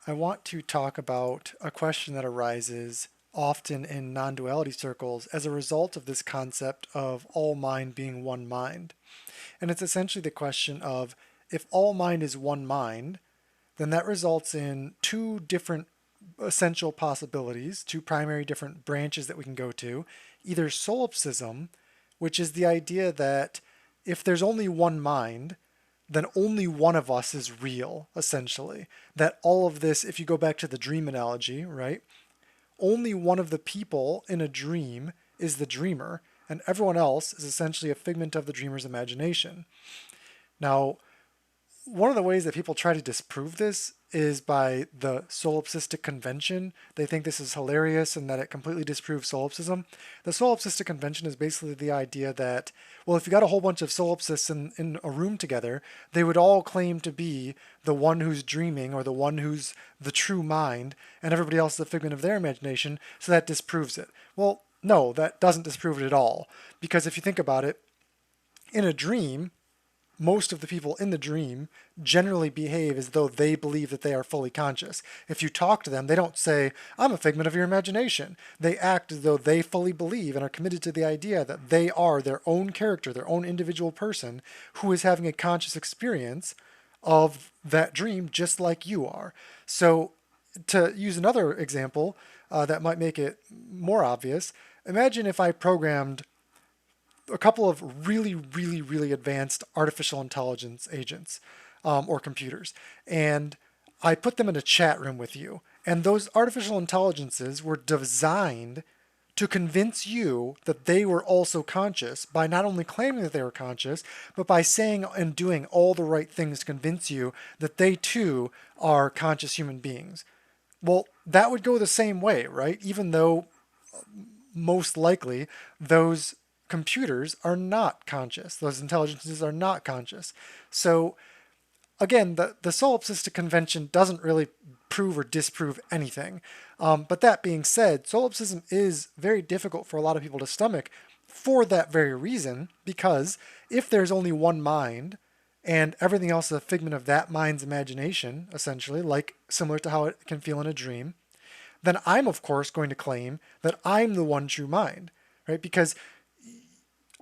I want to talk about a question that arises often in non-duality circles as a result of this concept of all mind being one mind. And it's essentially the question of if all mind is one mind, then that results in two different essential possibilities, two primary different branches that we can go to. Either solipsism, which is the idea that if there's only one mind, then only one of us is real, essentially. That all of this, if you go back to the dream analogy, right? Only one of the people in a dream is the dreamer, and everyone else is essentially a figment of the dreamer's imagination. Now, one of the ways that people try to disprove this is by the solipsistic convention. They think this is hilarious and that it completely disproves solipsism. The solipsistic convention is basically the idea that, well, if you got a whole bunch of solipsists in a room together, they would all claim to be the one who's dreaming or the one who's the true mind, and everybody else is a figment of their imagination, so that disproves it. Well, no, that doesn't disprove it at all. Because if you think about it, in a dream, most of the people in the dream generally behave as though they believe that they are fully conscious. If you talk to them, they don't say, I'm a figment of your imagination. They act as though they fully believe and are committed to the idea that they are their own character, their own individual person who is having a conscious experience of that dream just like you are. So to use another example that might make it more obvious, imagine if I programmed a couple of really advanced artificial intelligence agents or computers, and I put them in a chat room with you. And those artificial intelligences were designed to convince you that they were also conscious by not only claiming that they were conscious, but by saying and doing all the right things to convince you that they too are conscious human beings. Well, that would go the same way, right? Even though most likely those computers are not conscious. Those intelligences are not conscious. So again, the solipsistic convention doesn't really prove or disprove anything. But that being said, solipsism is very difficult for a lot of people to stomach for that very reason, because if there's only one mind and everything else is a figment of that mind's imagination, essentially, like similar to how it can feel in a dream, then I'm of course going to claim that I'm the one true mind, right? Because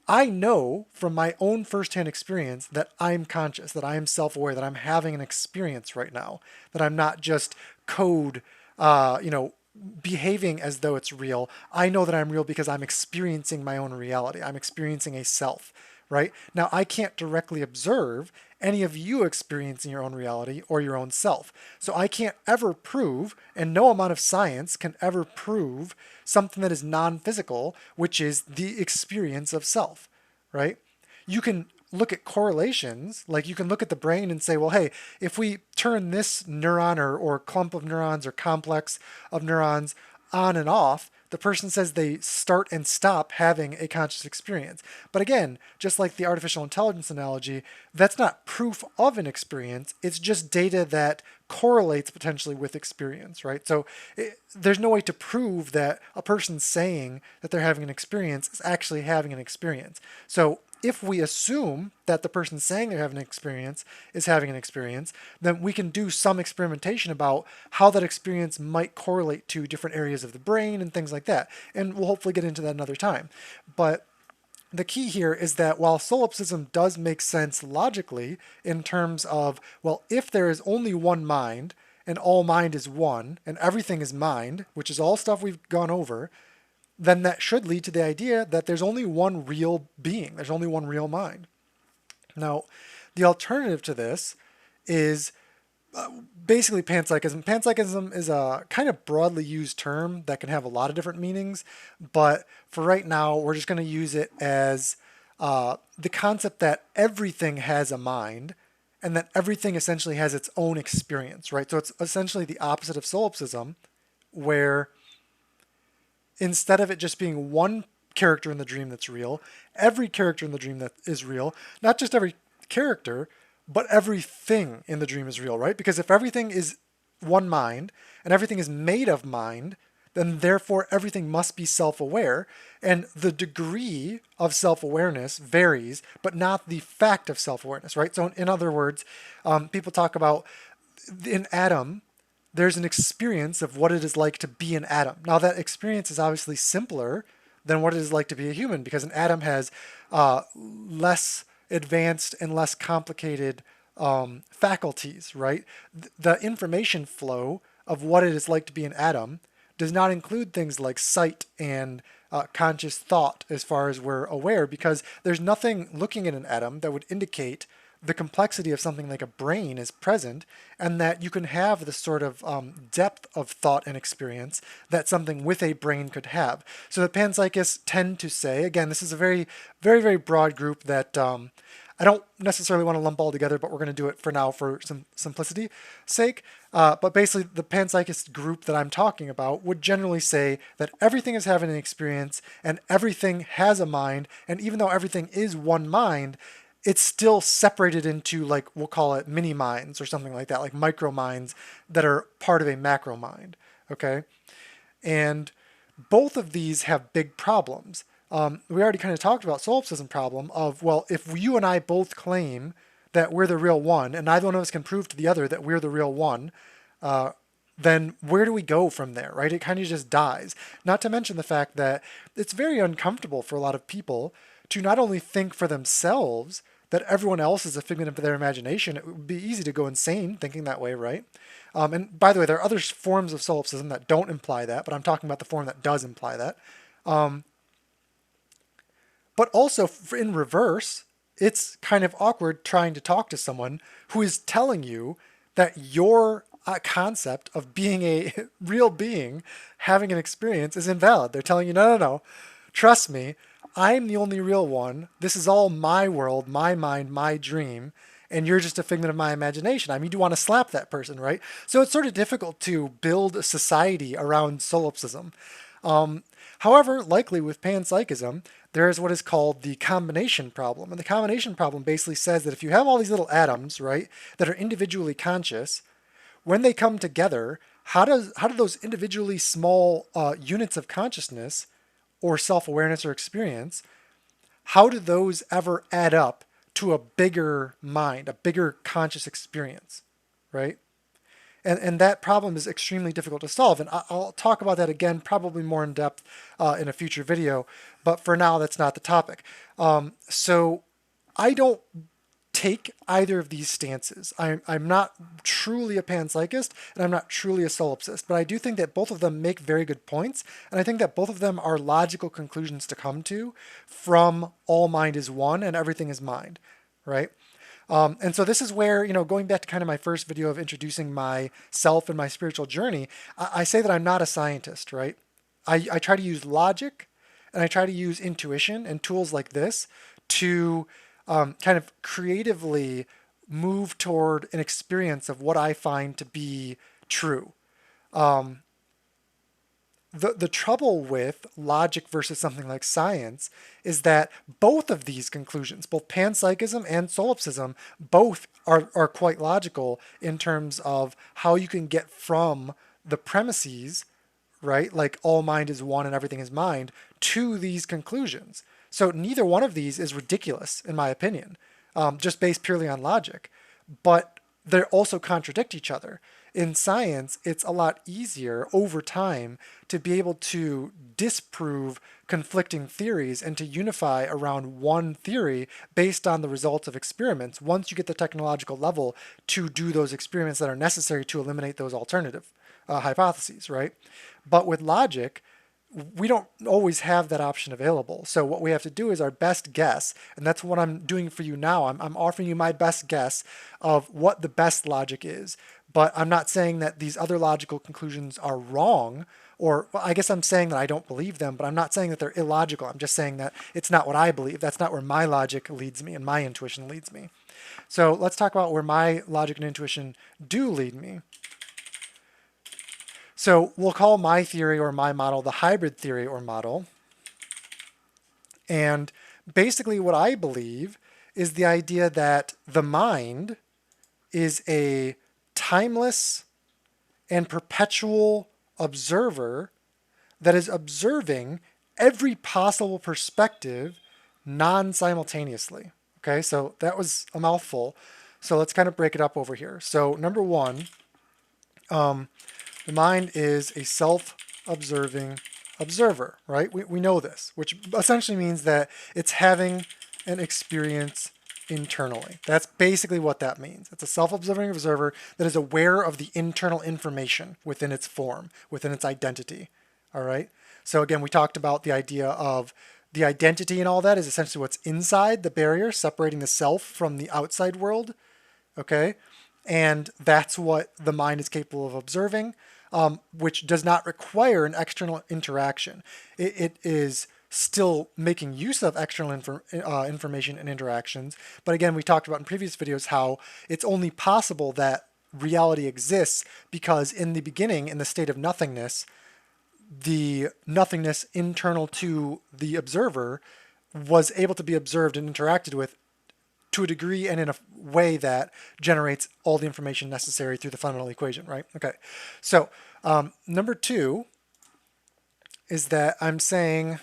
I know from my own firsthand experience that I'm conscious, that I am self-aware, that I'm having an experience right now, that I'm not just code, behaving as though it's real. I know that I'm real because I'm experiencing my own reality. I'm experiencing a self, right? Now, I can't directly observe any of you experiencing your own reality or your own self. So I can't ever prove, and no amount of science can ever prove something that is non-physical, which is the experience of self, right? You can look at correlations, like you can look at the brain and say, well, hey, if we turn this neuron or clump of neurons or complex of neurons on and off, the person says they start and stop having a conscious experience. But again, just like the artificial intelligence analogy, that's not proof of an experience. It's just data that correlates potentially with experience, right? So there's no way to prove that a person saying that they're having an experience is actually having an experience. So if we assume that the person saying they're having an experience is having an experience, then we can do some experimentation about how that experience might correlate to different areas of the brain and things like that. And we'll hopefully get into that another time. But the key here is that while solipsism does make sense logically in terms of, well, if there is only one mind and all mind is one and everything is mind, which is all stuff we've gone over, then that should lead to the idea that there's only one real being, there's only one real mind. Now, the alternative to this is basically panpsychism. Panpsychism is a kind of broadly used term that can have a lot of different meanings, but for right now, we're just going to use it as the concept that everything has a mind and that everything essentially has its own experience, right? So it's essentially the opposite of solipsism, where instead of it just being one character in the dream that's real, every character in the dream that is real, not just every character, but everything in the dream is real, right? Because if everything is one mind and everything is made of mind, then therefore everything must be self-aware. And the degree of self-awareness varies, but not the fact of self-awareness, right? So in other words, people talk about in Adam, there's an experience of what it is like to be an atom. Now, that experience is obviously simpler than what it is like to be a human, because an atom has less advanced and less complicated faculties, right? The information flow of what it is like to be an atom does not include things like sight and conscious thought as far as we're aware, because there's nothing looking at an atom that would indicate the complexity of something like a brain is present, and that you can have the sort of depth of thought and experience that something with a brain could have. So the panpsychists tend to say, again, this is a very, very, very broad group that I don't necessarily want to lump all together, but we're going to do it for now for some simplicity sake. But basically, the panpsychist group that I'm talking about would generally say that everything is having an experience and everything has a mind, and even though everything is one mind, it's still separated into, like, we'll call it mini minds or something like that, like micro minds that are part of a macro mind. Okay? And both of these have big problems. We already kind of talked about solipsism problem of, well, if you and I both claim that we're the real one, and neither one of us can prove to the other that we're the real one, then where do we go from there, right? It kind of just dies. Not to mention the fact that it's very uncomfortable for a lot of people to not only think for themselves that everyone else is a figment of their imagination. It would be easy to go insane thinking that way, right? And by the way, there are other forms of solipsism that don't imply that, but I'm talking about the form that does imply that. But also, in reverse, it's kind of awkward trying to talk to someone who is telling you that your concept of being a real being, having an experience, is invalid. They're telling you, no, no, no, trust me, I'm the only real one. This is all my world, my mind, my dream, and you're just a figment of my imagination. I mean, you want to slap that person, right? So it's sort of difficult to build a society around solipsism. However, likely with panpsychism, there is what is called the combination problem. And the combination problem basically says that if you have all these little atoms, right, that are individually conscious, when they come together, how do those individually small units of consciousness or self-awareness or experience, how do those ever add up to a bigger mind, a bigger conscious experience, right? And that problem is extremely difficult to solve. And I'll talk about that again, probably more in depth in a future video. But for now, that's not the topic. So I don't take either of these stances. I'm not truly a panpsychist, and I'm not truly a solipsist, but I do think that both of them make very good points, and I think that both of them are logical conclusions to come to from all mind is one and everything is mind, right? And so this is where, going back to kind of my first video of introducing myself and my spiritual journey, I say that I'm not a scientist, right? I try to use logic, and I try to use intuition and tools like this to kind of creatively move toward an experience of what I find to be true. The trouble with logic versus something like science is that both of these conclusions, both panpsychism and solipsism, both are quite logical in terms of how you can get from the premises, right, like all mind is one and everything is mind, to these conclusions. So neither one of these is ridiculous, in my opinion, just based purely on logic. But they also contradict each other. In science, it's a lot easier over time to be able to disprove conflicting theories and to unify around one theory based on the results of experiments once you get the technological level to do those experiments that are necessary to eliminate those alternative hypotheses, right? But with logic, we don't always have that option available. So what we have to do is our best guess, and that's what I'm doing for you now. I'm offering you my best guess of what the best logic is, but I'm not saying that these other logical conclusions are wrong, or well, I guess I'm saying that I don't believe them, but I'm not saying that they're illogical. I'm just saying that it's not what I believe. That's not where my logic leads me and my intuition leads me. So let's talk about where my logic and intuition do lead me. So we'll call my theory or my model the hybrid theory or model. And basically what I believe is the idea that the mind is a timeless and perpetual observer that is observing every possible perspective non-simultaneously. Okay, so that was a mouthful. So let's kind of break it up over here. So number one, The mind is a self-observing observer, right? We know this, which essentially means that it's having an experience internally. That's basically what that means. It's a self-observing observer that is aware of the internal information within its form, within its identity. All right? So again, we talked about the idea of the identity and all that is essentially what's inside the barrier, separating the self from the outside world. Okay? And that's what the mind is capable of observing, which does not require an external interaction. It is still making use of external information and interactions. But again, we talked about in previous videos how it's only possible that reality exists because in the beginning, in the state of nothingness, the nothingness internal to the observer was able to be observed and interacted with to a degree and in a way that generates all the information necessary through the fundamental equation, right? Okay, so number 2 is that I'm saying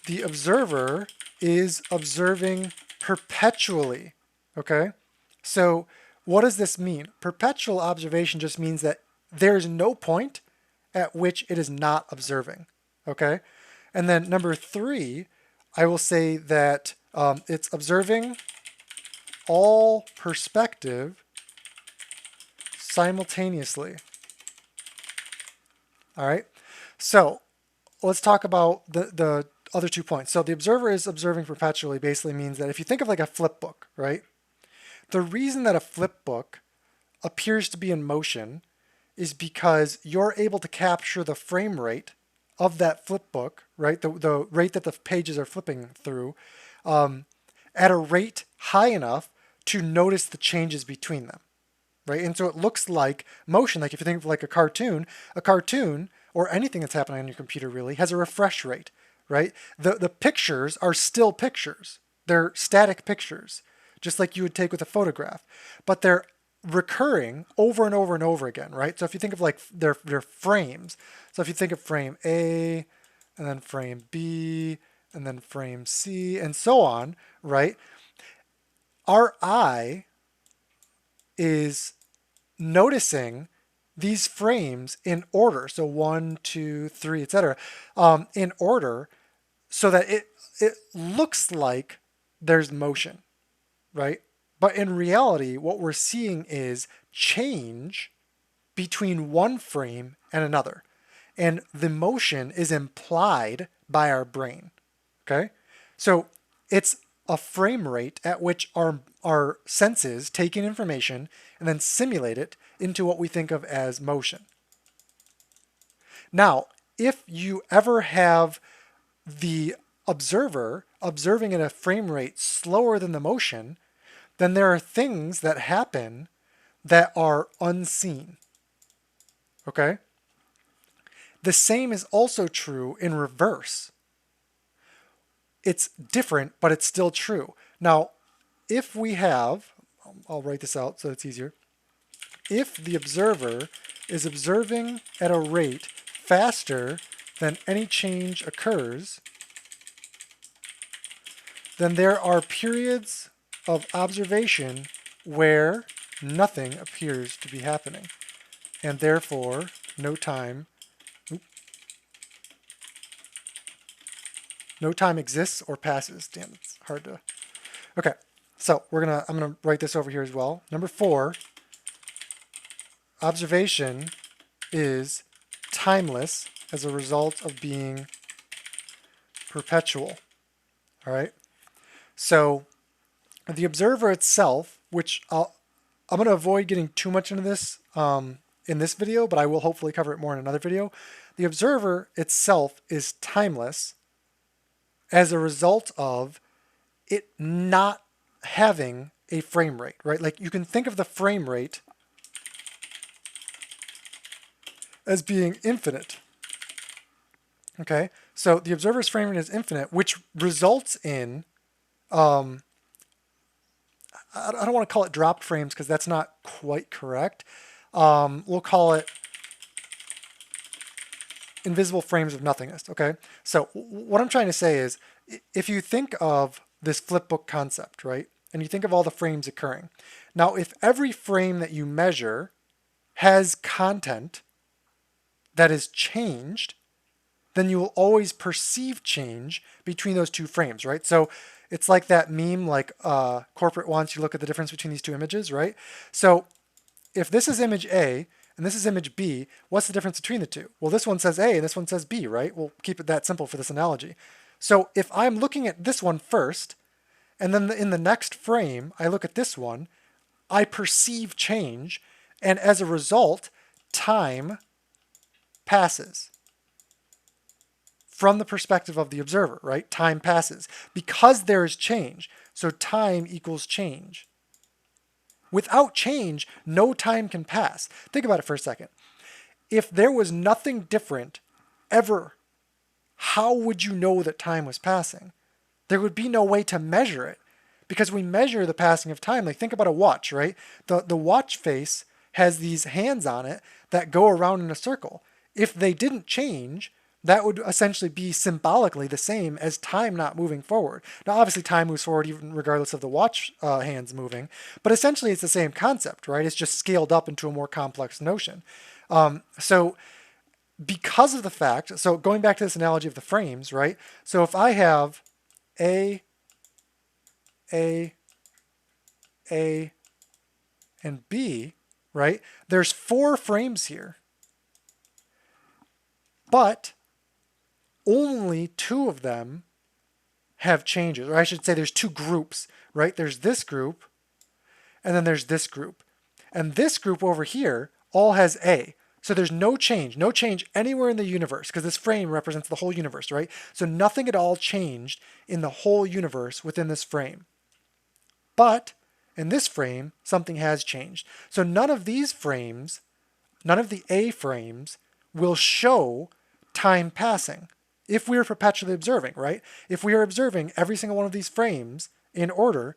the observer is observing perpetually, okay? So what does this mean? Perpetual observation just means that there's no point at which it is not observing, okay? And then number 3, I will say that it's observing all perspective simultaneously. All right, so let's talk about the other 2 points. So the observer is observing perpetually basically means that if you think of like a flip book, right? The reason that a flip book appears to be in motion is because you're able to capture the frame rate of that flip book, right? The rate that the pages are flipping through at a rate high enough to notice the changes between them, right? And so it looks like motion. Like if you think of like a cartoon or anything that's happening on your computer really has a refresh rate, right? The pictures are still pictures. They're static pictures, just like you would take with a photograph, but they're recurring over and over and over again, right? So if you think of like their frames, so if you think of frame A and then frame B and then frame C and so on, right? Our eye is noticing these frames in order, so 1, 2, 3, etc., in order, so that it looks like there's motion, right? But in reality, what we're seeing is change between one frame and another. And the motion is implied by our brain. Okay? So it's a frame rate at which our senses take in information and then simulate it into what we think of as motion. Now, if you ever have the observer observing at a frame rate slower than the motion, then there are things that happen that are unseen. Okay? The same is also true in reverse. It's different, but it's still true. Now, if we have, I'll write this out so it's easier. If the observer is observing at a rate faster than any change occurs, then there are periods of observation where nothing appears to be happening, and therefore no time exists or passes. Damn, it's hard to. Okay, so I'm gonna write this over here as well. Number 4, observation is timeless as a result of being perpetual. All right, so the observer itself, which I'm going to avoid getting too much into this in this video, but I will hopefully cover it more in another video. The observer itself is timeless as a result of it not having a frame rate, right? Like you can think of the frame rate as being infinite. Okay, so the observer's frame rate is infinite, which results in I don't want to call it dropped frames because that's not quite correct. We'll call it invisible frames of nothingness, okay? So what I'm trying to say is if you think of this flipbook concept, right? and you think of all the frames occurring. Now, if every frame that you measure has content that is changed, then you will always perceive change between those two frames, right? So it's like that meme, like corporate wants you to look at the difference between these two images, right? So if this is image A and this is image B, what's the difference between the two? Well, this one says A and this one says B, right? We'll keep it that simple for this analogy. So if I'm looking at this one first, and then in the next frame, I look at this one, I perceive change, and as a result, time passes. From the perspective of the observer, right? Time passes because there is change. So time equals change. Without change, no time can pass. Think about it for a second. If there was nothing different ever, how would you know that time was passing? There would be no way to measure it because we measure the passing of time. Like think about a watch, right? The watch face has these hands on it that go around in a circle. If they didn't change, that would essentially be symbolically the same as time not moving forward. Now, obviously, time moves forward even regardless of the watch hands moving, but essentially it's the same concept, right? It's just scaled up into a more complex notion. So because of the fact, so going back to this analogy of the frames, right? So if I have A, and B, right? There's 4 frames here, but only 2 of them have changes, or I should say there's 2 groups, right? There's this group, and then there's this group. And this group over here all has A. So there's no change anywhere in the universe, because this frame represents the whole universe, right? So nothing at all changed in the whole universe within this frame. But in this frame, something has changed. So none of these frames, none of the A frames, will show time passing. If we are perpetually observing, right? If we are observing every single one of these frames in order,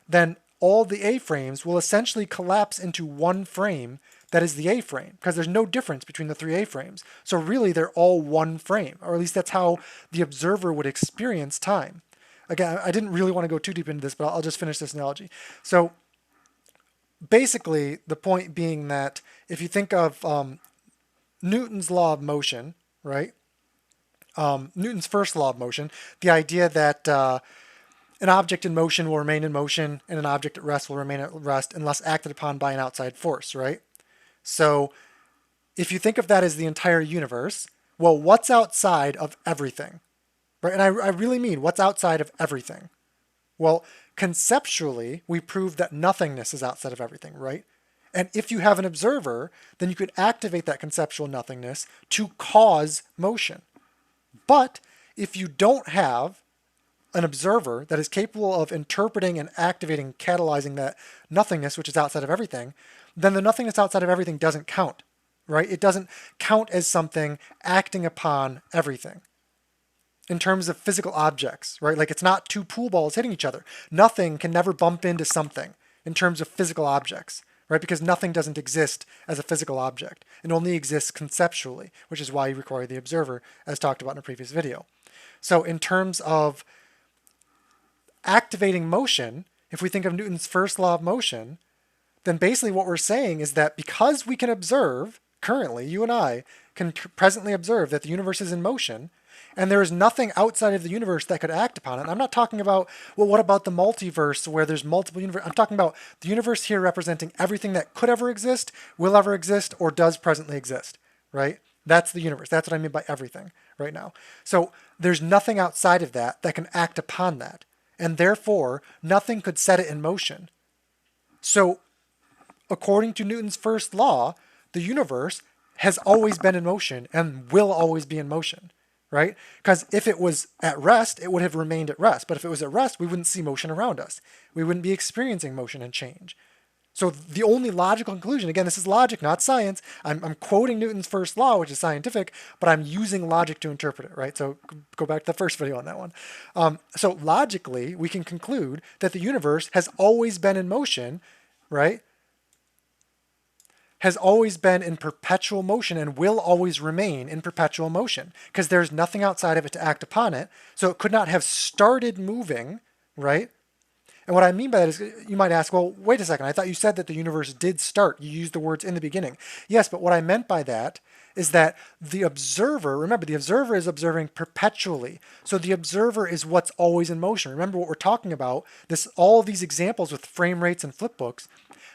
then all the A frames will essentially collapse into one frame that is the A frame, because there's no difference between the 3 A frames. So really, they're all one frame, or at least that's how the observer would experience time. Again, I didn't really want to go too deep into this, but I'll just finish this analogy. So basically, the point being that if you think of Newton's law of motion, right? Newton's first law of motion, the idea that an object in motion will remain in motion and an object at rest will remain at rest unless acted upon by an outside force, right? So if you think of that as the entire universe, well, what's outside of everything, right? And I really mean what's outside of everything? Well, conceptually, we prove that nothingness is outside of everything, right? And if you have an observer, then you could activate that conceptual nothingness to cause motion. But if you don't have an observer that is capable of interpreting and activating, catalyzing that nothingness, which is outside of everything, then the nothingness outside of everything doesn't count, right? It doesn't count as something acting upon everything in terms of physical objects, right? Like it's not 2 pool balls hitting each other. Nothing can never bump into something in terms of physical objects, right? Because nothing doesn't exist as a physical object. It only exists conceptually, which is why you require the observer, as talked about in a previous video. So in terms of activating motion, if we think of Newton's first law of motion, then basically what we're saying is that because we can observe, currently, you and I can presently observe that the universe is in motion, and there is nothing outside of the universe that could act upon it. And I'm not talking about, well, what about the multiverse where there's multiple universes? I'm talking about the universe here representing everything that could ever exist, will ever exist, or does presently exist, right? That's the universe. That's what I mean by everything right now. So there's nothing outside of that that can act upon that. And therefore, nothing could set it in motion. So according to Newton's first law, the universe has always been in motion and will always be in motion, right? Because if it was at rest, it would have remained at rest. But if it was at rest, we wouldn't see motion around us. We wouldn't be experiencing motion and change. So the only logical conclusion, again, this is logic, not science. I'm quoting Newton's first law, which is scientific, but I'm using logic to interpret it, right? So go back to the first video on that one. So logically, we can conclude that the universe has always been in motion, right? Has always been in perpetual motion and will always remain in perpetual motion because there's nothing outside of it to act upon it. So it could not have started moving, right? And what I mean by that is, you might ask, well, wait a second, I thought you said that the universe did start. You used the words in the beginning. Yes, but what I meant by that is that the observer, remember, the observer is observing perpetually. So the observer is what's always in motion. Remember what we're talking about, all of these examples with frame rates and flipbooks.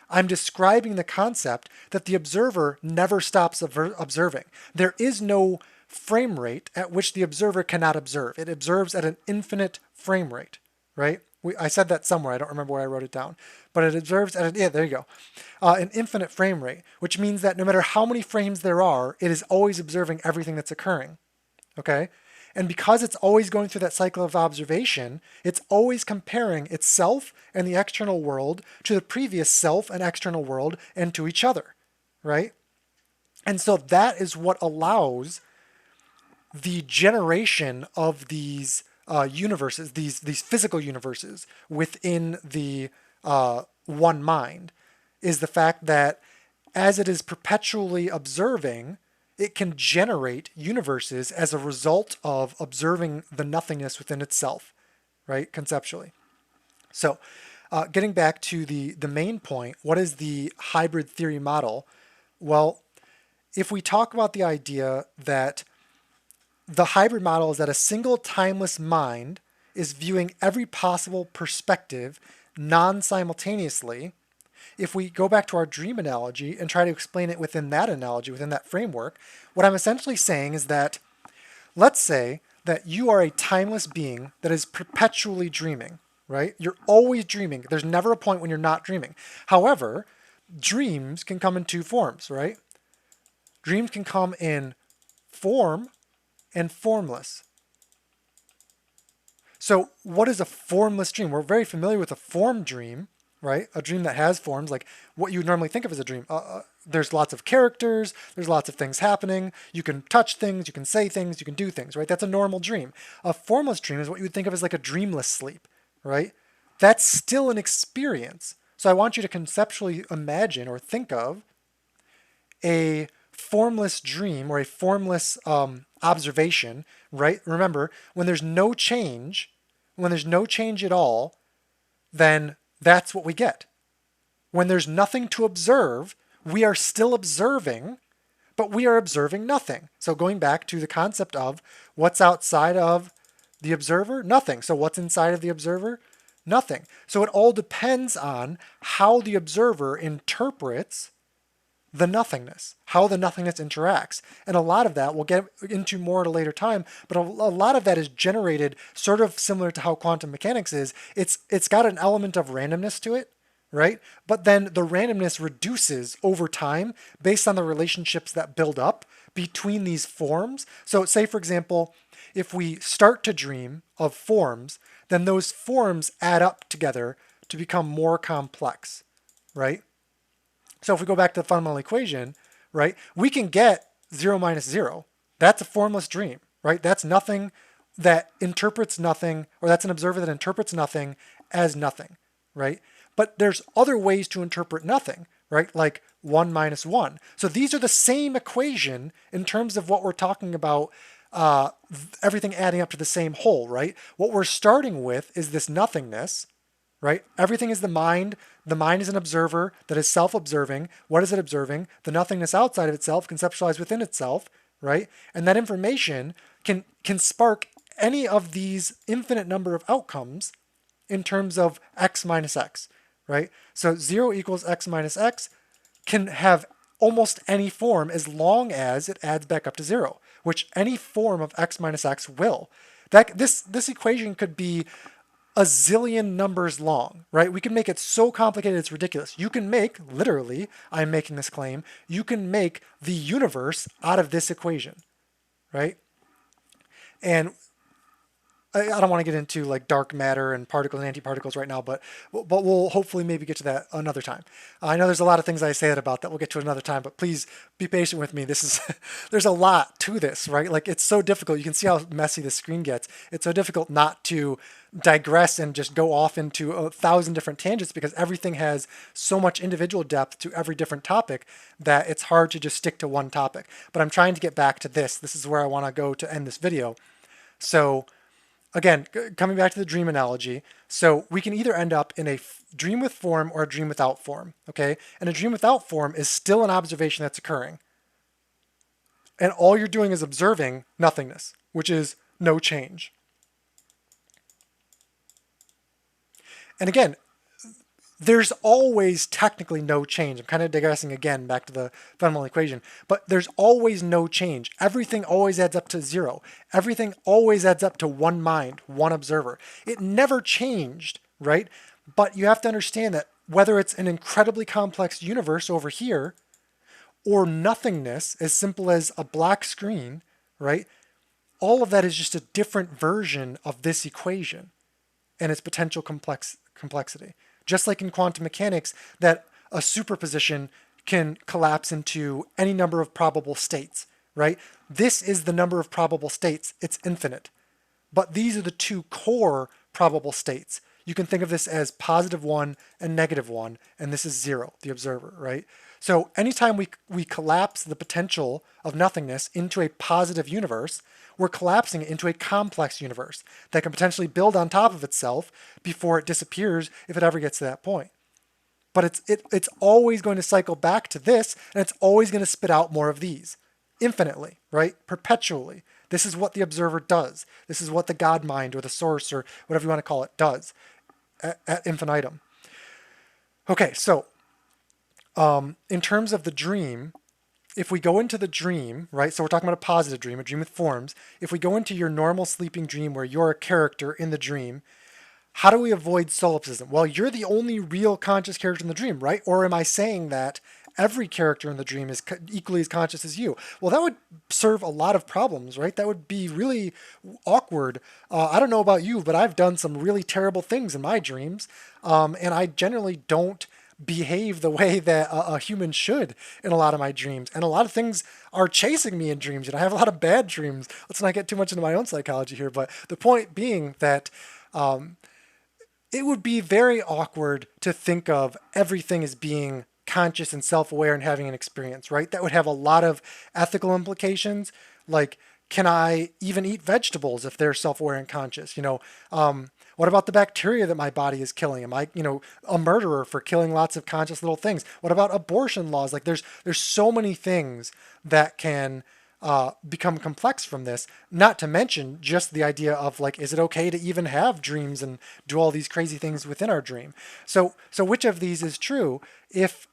I'm describing the concept that the observer never stops observing. There is no frame rate at which the observer cannot observe. It observes at an infinite frame rate, right? I said that somewhere. I don't remember where I wrote it down. But it observes at yeah, there you go. An infinite frame rate, which means that no matter how many frames there are, it is always observing everything that's occurring, okay? And because it's always going through that cycle of observation, it's always comparing itself and the external world to the previous self and external world and to each other, right? And so that is what allows the generation of these universes, these physical universes within the one mind, is the fact that as it is perpetually observing, it can generate universes as a result of observing the nothingness within itself, right, conceptually. So getting back to the main point, what is the hybrid theory model? Well, if we talk about the idea that the hybrid model is that a single timeless mind is viewing every possible perspective non-simultaneously. If we go back to our dream analogy and try to explain it within that analogy, within that framework, what I'm essentially saying is that, let's say that you are a timeless being that is perpetually dreaming, right? You're always dreaming. There's never a point when you're not dreaming. However, dreams can come in two forms, right? Dreams can come in form and formless. So what is a formless dream? We're very familiar with a form dream, right? A dream that has forms, like what you would normally think of as a dream. There's lots of characters, there's lots of things happening. You can touch things, you can say things, you can do things, right? That's a normal dream. A formless dream is what you would think of as like a dreamless sleep, right? That's still an experience. So I want you to conceptually imagine or think of a formless dream or a formless observation, right? Remember, when there's no change at all, then that's what we get. When there's nothing to observe, we are still observing, but we are observing nothing. So going back to the concept of what's outside of the observer? Nothing. So what's inside of the observer? Nothing. So it all depends on how the observer interprets the nothingness, how the nothingness interacts. And a lot of that we'll get into more at a later time, but a lot of that is generated sort of similar to how quantum mechanics is. It's got an element of randomness to it, right? But then the randomness reduces over time based on the relationships that build up between these forms. So say, for example, if we start to dream of forms, then those forms add up together to become more complex, right? So if we go back to the fundamental equation, right, we can get 0 minus 0. That's a formless dream, right? That's nothing that interprets nothing, or that's an observer that interprets nothing as nothing, right? But there's other ways to interpret nothing, right? Like 1 minus 1. So these are the same equation in terms of what we're talking about, everything adding up to the same whole, right? What we're starting with is this nothingness, right? Everything is the mind. The mind is an observer that is self-observing. What is it observing? The nothingness outside of itself, conceptualized within itself, right? And that information can spark any of these infinite number of outcomes in terms of x minus x, right? So 0 equals x minus x can have almost any form as long as it adds back up to 0, which any form of x minus x will. This equation could be a zillion numbers long, right? We can make it so complicated it's ridiculous. You can make, literally, I'm making this claim, you can make the universe out of this equation, right? And I don't want to get into like dark matter and particles and antiparticles right now, but we'll hopefully maybe get to that another time. I know there's a lot of things I say about that. We'll get to another time, but please be patient with me. This is there's a lot to this, right? Like it's so difficult. You can see how messy the screen gets. It's so difficult not to digress and just go off into 1,000 different tangents because everything has so much individual depth to every different topic that it's hard to just stick to one topic. But I'm trying to get back to this. This is where I want to go to end this video. So again, coming back to the dream analogy, so we can either end up in a dream with form or a dream without form, okay? And a dream without form is still an observation that's occurring. And all you're doing is observing nothingness, which is no change. And again, there's always technically no change. I'm kind of digressing again back to the fundamental equation, but there's always no change. Everything always adds up to zero. Everything always adds up to one mind, one observer. It never changed, right? But you have to understand that whether it's an incredibly complex universe over here or nothingness as simple as a black screen, right? All of that is just a different version of this equation and its potential complexity. Just like in quantum mechanics, that a superposition can collapse into any number of probable states, right? This is the number of probable states. It's infinite. But these are the two core probable states. You can think of this as +1 and -1, and this is 0, the observer, right? So anytime we collapse the potential of nothingness into a positive universe, we're collapsing it into a complex universe that can potentially build on top of itself before it disappears if it ever gets to that point. But it's always going to cycle back to this, and it's always going to spit out more of these, infinitely, right? Perpetually. This is what the observer does. This is what the God mind or the source or whatever you want to call it does at infinitum. Okay, so in terms of the dream, if we go into the dream, right, so we're talking about a positive dream, a dream with forms. If we go into your normal sleeping dream where you're a character in the dream, how do we avoid solipsism? Well, you're the only real conscious character in the dream, right? Or am I saying that every character in the dream is equally as conscious as you? Well, that would serve a lot of problems, right? That would be really awkward. I don't know about you, but I've done some really terrible things in my dreams, and I generally don't behave the way that a human should in a lot of my dreams. And a lot of things are chasing me in dreams. And I have a lot of bad dreams. Let's not get too much into my own psychology here. But the point being that it would be very awkward to think of everything as being conscious and self-aware and having an experience, right? That would have a lot of ethical implications. Like, can I even eat vegetables if they're self-aware and conscious? What about the bacteria that my body is killing? Am I, a murderer for killing lots of conscious little things? What about abortion laws? Like there's so many things that can become complex from this, not to mention just the idea of like, is it okay to even have dreams and do all these crazy things within our dream? So which of these is true if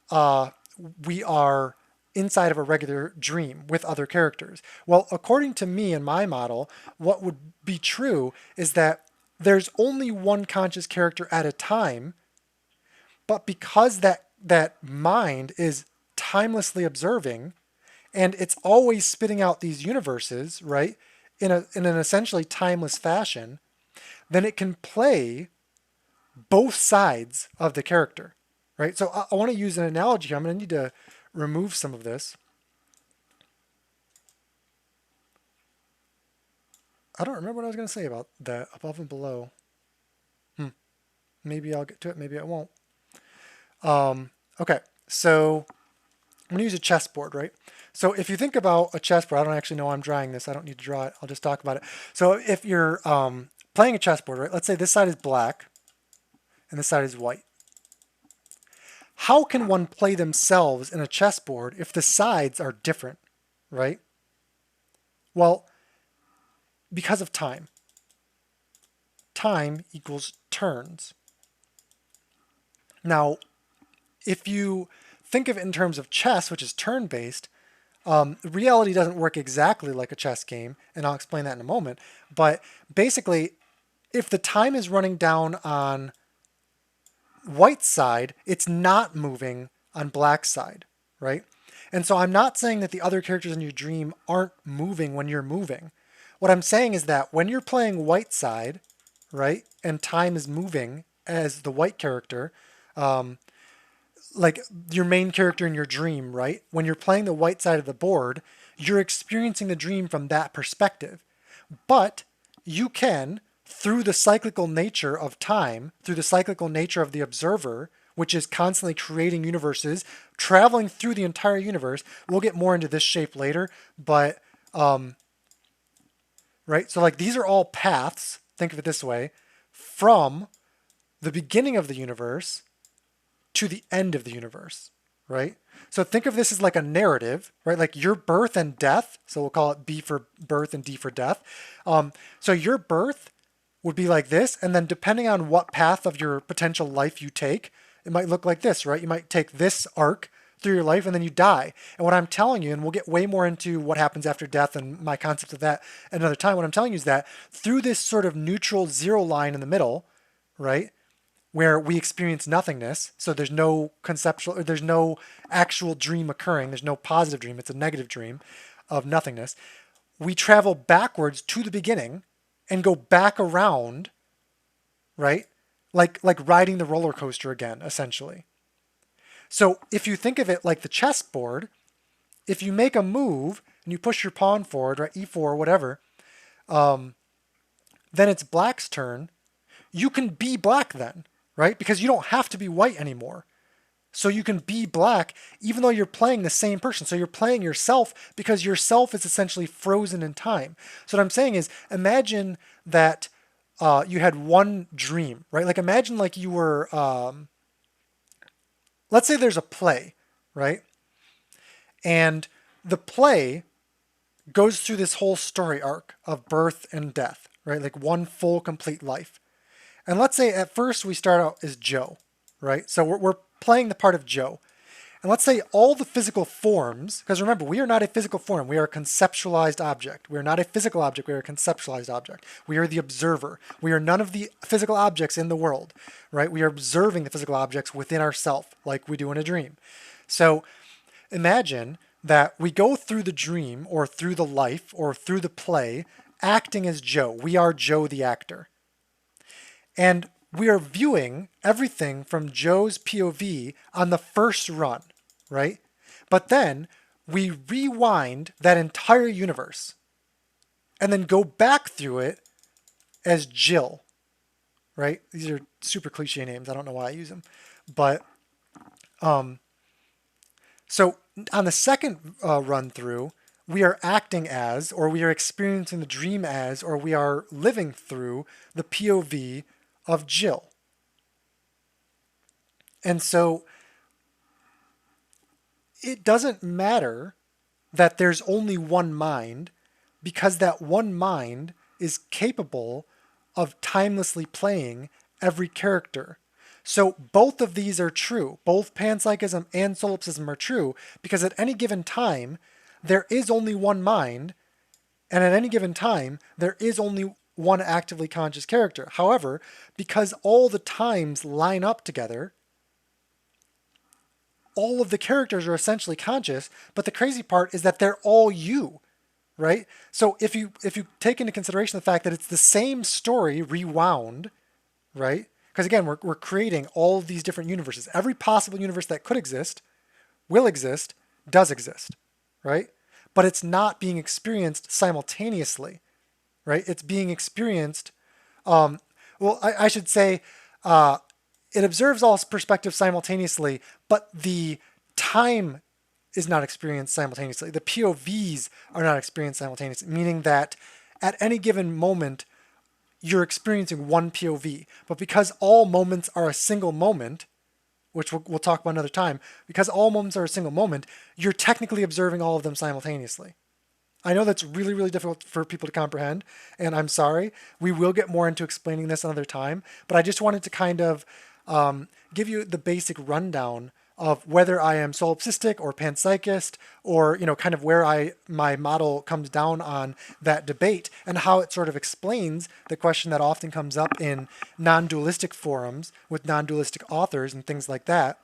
we are inside of a regular dream with other characters? Well, according to me and my model, what would be true is that there's only one conscious character at a time, but because that mind is timelessly observing and it's always spitting out these universes, right, in an essentially timeless fashion, then it can play both sides of the character, right? So I want to use an analogy here. I'm going to need to remove some of this. I don't remember what I was going to say about that above and below. Maybe I'll get to it. Maybe I won't. Okay, so I'm going to use a chessboard, right? So if you think about a chessboard, I don't actually know I'm drawing this. I don't need to draw it. I'll just talk about it. So if you're playing a chessboard, right? Let's say this side is black and this side is white. How can one play themselves in a chessboard if the sides are different, right? Well, because of time. Time equals turns. Now, if you think of it in terms of chess, which is turn-based, reality doesn't work exactly like a chess game, and I'll explain that in a moment. But basically, if the time is running down on white side, it's not moving on black side, right? And so I'm not saying that the other characters in your dream aren't moving when you're moving. What I'm saying is that when you're playing white side, right, and time is moving as the white character, like your main character in your dream, right? When you're playing the white side of the board, you're experiencing the dream from that perspective. But you can, through the cyclical nature of time, through the cyclical nature of the observer, which is constantly creating universes, traveling through the entire universe. We'll get more into this shape later, but, right? So like these are all paths, think of it this way, from the beginning of the universe to the end of the universe, right? So think of this as like a narrative, right? Like your birth and death. So we'll call it B for birth and D for death. So your birth would be like this. And then depending on what path of your potential life you take, it might look like this, right? You might take this arc through your life and then you die. And what I'm telling you, and we'll get way more into what happens after death and my concept of that another time, what I'm telling you is that through this sort of neutral zero line in the middle, right? Where we experience nothingness, so there's no conceptual, or there's no actual dream occurring, there's no positive dream, it's a negative dream of nothingness. We travel backwards to the beginning and go back around, right? Like riding the roller coaster again, essentially. So if you think of it like the chessboard, if you make a move and you push your pawn forward, right, e4 or whatever, then it's black's turn. You can be black then, right? Because you don't have to be white anymore. So you can be black even though you're playing the same person. So you're playing yourself because yourself is essentially frozen in time. So what I'm saying is imagine that you had one dream, right? Like imagine like you were, let's say there's a play, right? And the play goes through this whole story arc of birth and death, right? Like one full complete life. And let's say at first we start out as Joe, right? So we're playing the part of Joe. And let's say all the physical forms, because remember, we are not a physical form. We are a conceptualized object. We are not a physical object. We are a conceptualized object. We are the observer. We are none of the physical objects in the world, right? We are observing the physical objects within ourself, like we do in a dream. So imagine that we go through the dream or through the life or through the play acting as Joe. We are Joe the actor. And we are viewing everything from Joe's POV on the first run, right? But then we rewind that entire universe and then go back through it as Jill, right? These are super cliche names. I don't know why I use them. But so on the second run through, we are acting as, or we are experiencing the dream as, or we are living through the POV of Jill. And so it doesn't matter that there's only one mind because that one mind is capable of timelessly playing every character. So both of these are true. Both panpsychism and solipsism are true because at any given time, there is only one mind, and at any given time, there is only one actively conscious character. However, because all the times line up together, all of the characters are essentially conscious, but the crazy part is that they're all you, right? So if you take into consideration the fact that it's the same story rewound, right? Because again, we're creating all of these different universes. Every possible universe that could exist, will exist, does exist, right? But it's not being experienced simultaneously, right? It's being experienced, I should say, it observes all perspectives simultaneously, but the time is not experienced simultaneously. The POVs are not experienced simultaneously, meaning that at any given moment, you're experiencing one POV. But because all moments are a single moment, which we'll talk about another time, because all moments are a single moment, you're technically observing all of them simultaneously. I know that's really, really difficult for people to comprehend, and I'm sorry. We will get more into explaining this another time, but I just wanted to kind of give you the basic rundown of whether I am solipsistic or panpsychist, or kind of where my model comes down on that debate, and how it sort of explains the question that often comes up in non-dualistic forums with non-dualistic authors and things like that,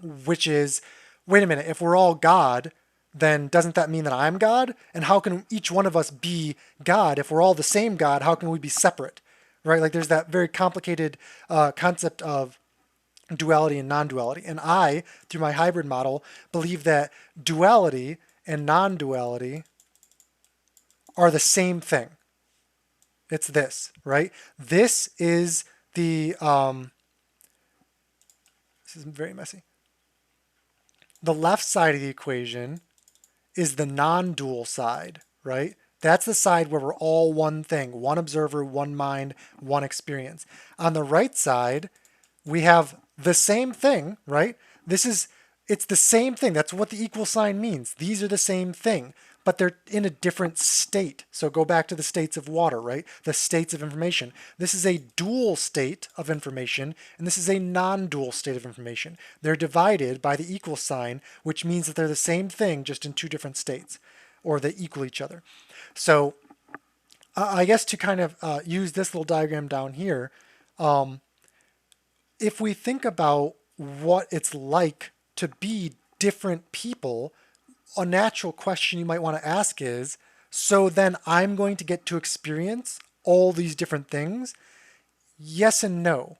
which is, wait a minute, if we're all God, then doesn't that mean that I'm God? And how can each one of us be God? If we're all the same God, how can we be separate? Right? Like there's that very complicated concept of duality and non-duality. And I, through my hybrid model, believe that duality and non-duality are the same thing. It's this, right? This is the, this is very messy. The left side of the equation is the non-dual side, right? That's the side where we're all one thing, one observer, one mind, one experience. On the right side, we have the same thing, right? It's the same thing. That's what the equal sign means. These are the same thing, but they're in a different state. So go back to the states of water, right? The states of information. This is a dual state of information, and this is a non-dual state of information. They're divided by the equal sign, which means that they're the same thing, just in two different states, or they equal each other. So I guess to kind of use this little diagram down here, if we think about what it's like to be different people, a natural question you might want to ask is, so then I'm going to get to experience all these different things? Yes and no.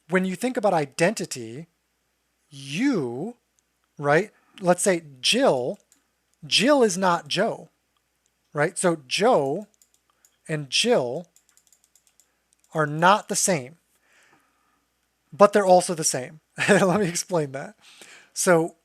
When you think about identity, you, right? Let's say Jill is not Joe, right? So Joe and Jill are not the same, but they're also the same. Let me explain that. So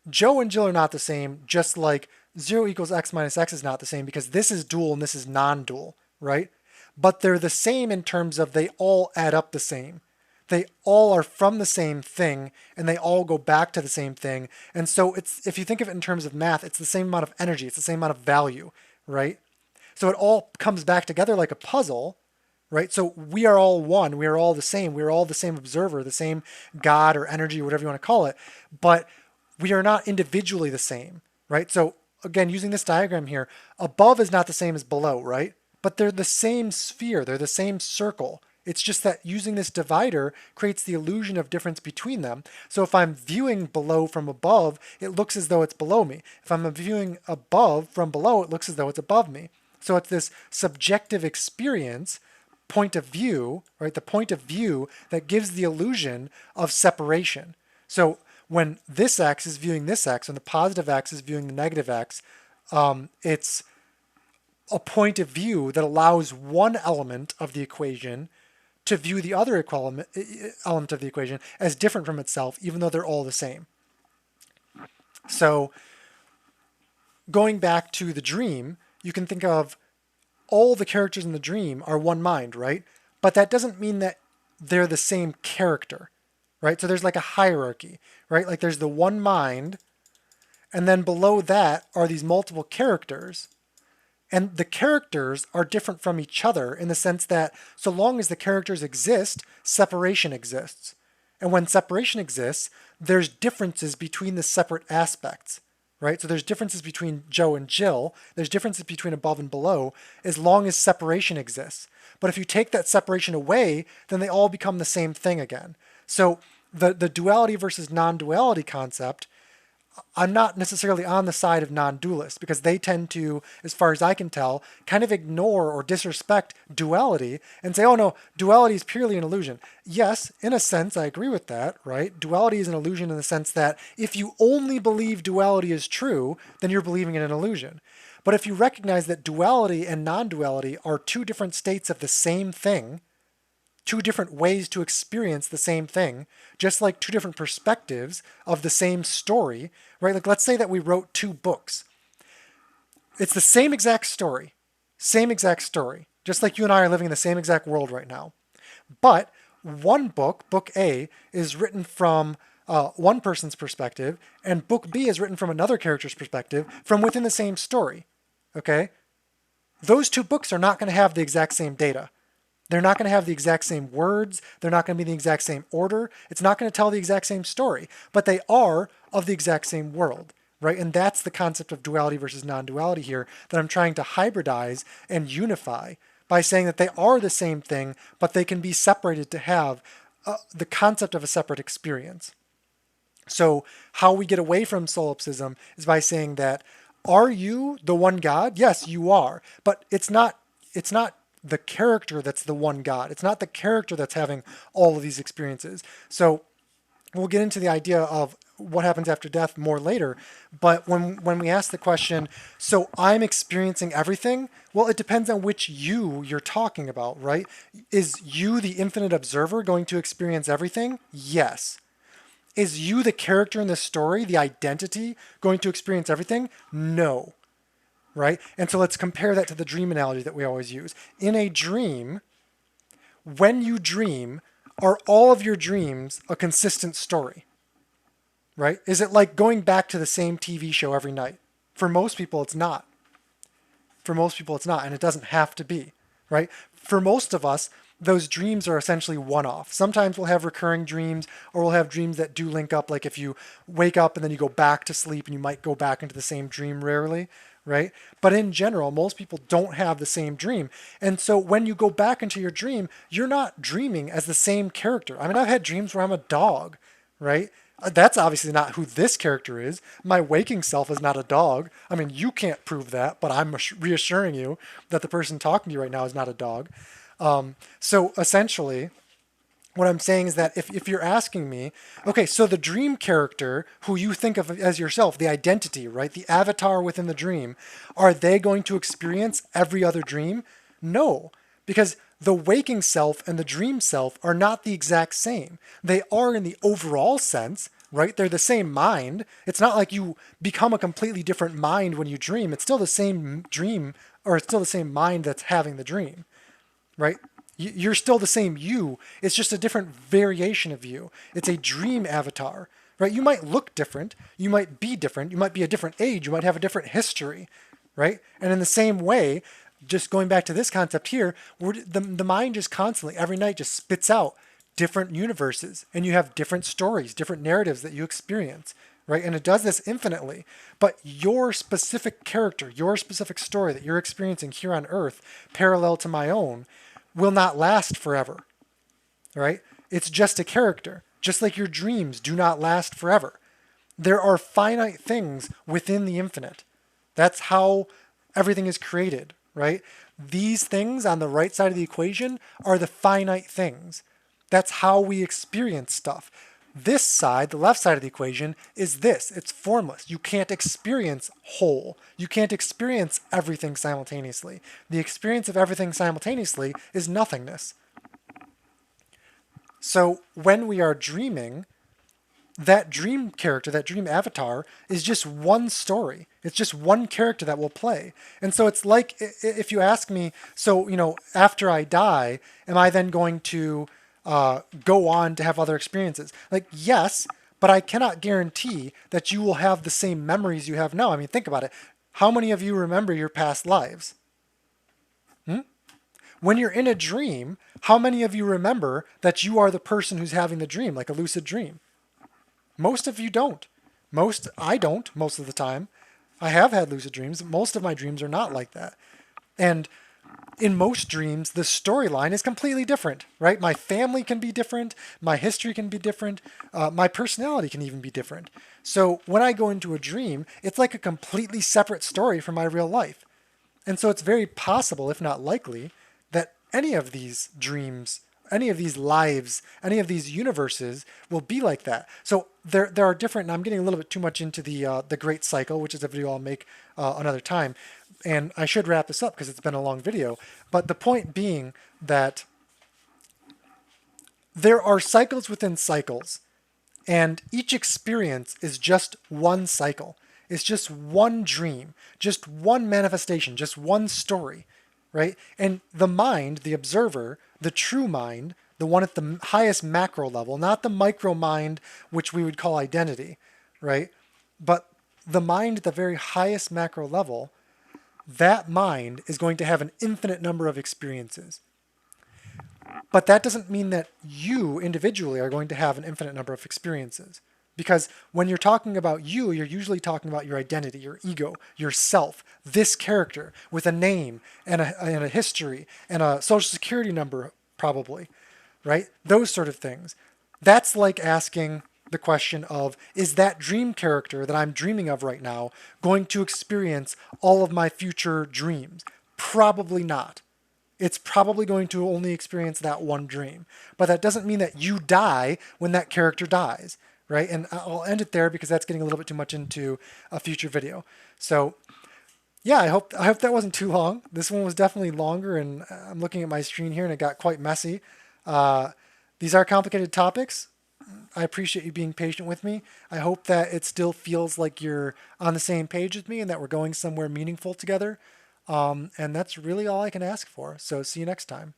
Joe and Jill are not the same, just like 0 equals x minus x is not the same, because this is dual and this is non-dual, right? But they're the same in terms of they all add up the same. They all are from the same thing, and they all go back to the same thing. And so it's, if you think of it in terms of math, it's the same amount of energy, it's the same amount of value, right? So it all comes back together like a puzzle, right? So we are all one, we are all the same, we are all the same observer, the same God or energy, or whatever you want to call it, but we are not individually the same, right? So again, using this diagram here, above is not the same as below, right? But they're the same sphere, they're the same circle. It's just that using this divider creates the illusion of difference between them. So if I'm viewing below from above, it looks as though it's below me. If I'm viewing above from below, it looks as though it's above me. So it's this subjective experience, point of view, right? The point of view that gives the illusion of separation. So when this x is viewing this x, when the positive x is viewing the negative x, it's a point of view that allows one element of the equation to view the other element of the equation as different from itself, even though they're all the same. So going back to the dream, you can think of all the characters in the dream are one mind, right? But that doesn't mean that they're the same character, right? So there's like a hierarchy, right? Like there's the one mind, and then below that are these multiple characters. And the characters are different from each other in the sense that so long as the characters exist, separation exists. And when separation exists, there's differences between the separate aspects, right? So there's differences between Joe and Jill. There's differences between above and below as long as separation exists. But if you take that separation away, then they all become the same thing again. So the duality versus non-duality concept, I'm not necessarily on the side of non-dualists because they tend to, as far as I can tell, kind of ignore or disrespect duality and say, oh no, duality is purely an illusion. Yes, in a sense, I agree with that, right? Duality is an illusion in the sense that if you only believe duality is true, then you're believing in an illusion. But if you recognize that duality and non-duality are two different states of the same thing, two different ways to experience the same thing, just like two different perspectives of the same story, right? Like let's say that we wrote two books. It's the same exact story, just like you and I are living in the same exact world right now. But one book, book A, is written from one person's perspective, and book B is written from another character's perspective from within the same story, okay? Those two books are not going to have the exact same data. They're not going to have the exact same words. They're not going to be the exact same order. It's not going to tell the exact same story, but they are of the exact same world, right? And that's the concept of duality versus non-duality here that I'm trying to hybridize and unify by saying that they are the same thing, but they can be separated to have the concept of a separate experience. So how we get away from solipsism is by saying that, are you the one God? Yes, you are, but it's not the character that's the one God. It's not the character that's having all of these experiences. So we'll get into the idea of what happens after death more later. But when we ask the question, so I'm experiencing everything? Well, it depends on which you're talking about, right? Is you, the infinite observer, going to experience everything? Yes. Is you, the character in the story, the identity, going to experience everything? No. right? And so let's compare that to the dream analogy that we always use. In a dream, when you dream, are all of your dreams a consistent story, right? Is it like going back to the same TV show every night? For most people, it's not. For most people, it's not, and it doesn't have to be, right? For most of us, those dreams are essentially one-off. Sometimes we'll have recurring dreams, or we'll have dreams that do link up, like if you wake up and then you go back to sleep and you might go back into the same dream rarely, right? But in general, most people don't have the same dream. And so when you go back into your dream, you're not dreaming as the same character. I mean, I've had dreams where I'm a dog, right? That's obviously not who this character is. My waking self is not a dog. I mean, you can't prove that, but I'm reassuring you that the person talking to you right now is not a dog. So essentially, what I'm saying is that if you're asking me, okay, so the dream character who you think of as yourself, the identity, right, the avatar within the dream, are they going to experience every other dream? No, because the waking self and the dream self are not the exact same. They are in the overall sense, right? They're the same mind. It's not like you become a completely different mind when you dream. It's still the same dream, or it's still the same mind that's having the dream, right? You're still the same you. It's just a different variation of you. It's a dream avatar, right? You might look different. You might be different. You might be a different age. You might have a different history, right? And in the same way, just going back to this concept here, the mind just constantly, every night, just spits out different universes, and you have different stories, different narratives that you experience, right? And it does this infinitely. But your specific character, your specific story that you're experiencing here on Earth, parallel to my own, will not last forever, right? It's just a character, just like your dreams do not last forever. There are finite things within the infinite. That's how everything is created, right? These things on the right side of the equation are the finite things. That's how we experience stuff. This side, the left side of the equation, is this. It's formless. You can't experience whole. You can't experience everything simultaneously. The experience of everything simultaneously is nothingness. So when we are dreaming, that dream character, that dream avatar, is just one story. It's just one character that will play. And so it's like, if you ask me, so, after I die, am I then going to go on to have other experiences? Like, yes, but I cannot guarantee that you will have the same memories you have now. I mean, think about it. How many of you remember your past lives? When you're in a dream, how many of you remember that you are the person who's having the dream, like a lucid dream? Most of you don't. I don't most of the time. I have had lucid dreams. Most of my dreams are not like that. And in most dreams, the storyline is completely different, right? My family can be different. My history can be different. My personality can even be different. So when I go into a dream, it's like a completely separate story from my real life. And so it's very possible, if not likely, that any of these dreams, any of these lives, any of these universes will be like that. So there are different, and I'm getting a little bit too much into the Great Cycle, which is a video I'll make another time. And I should wrap this up because it's been a long video. But the point being that there are cycles within cycles, and each experience is just one cycle. It's just one dream, just one manifestation, just one story, right? And the mind, the observer, the true mind, the one at the highest macro level, not the micro mind, which we would call identity, right? But the mind at the very highest macro level, that mind is going to have an infinite number of experiences. But that doesn't mean that you individually are going to have an infinite number of experiences. Because when you're talking about you, you're usually talking about your identity, your ego, yourself, this character with a name and a history and a social security number, probably, right? Those sort of things. That's like asking the question of, is that dream character that I'm dreaming of right now going to experience all of my future dreams? Probably not. It's probably going to only experience that one dream. But that doesn't mean that you die when that character dies, right? And I'll end it there because that's getting a little bit too much into a future video. So yeah, I hope that wasn't too long. This one was definitely longer, and I'm looking at my screen here and it got quite messy. These are complicated topics. I appreciate you being patient with me. I hope that it still feels like you're on the same page with me and that we're going somewhere meaningful together. And that's really all I can ask for. So see you next time.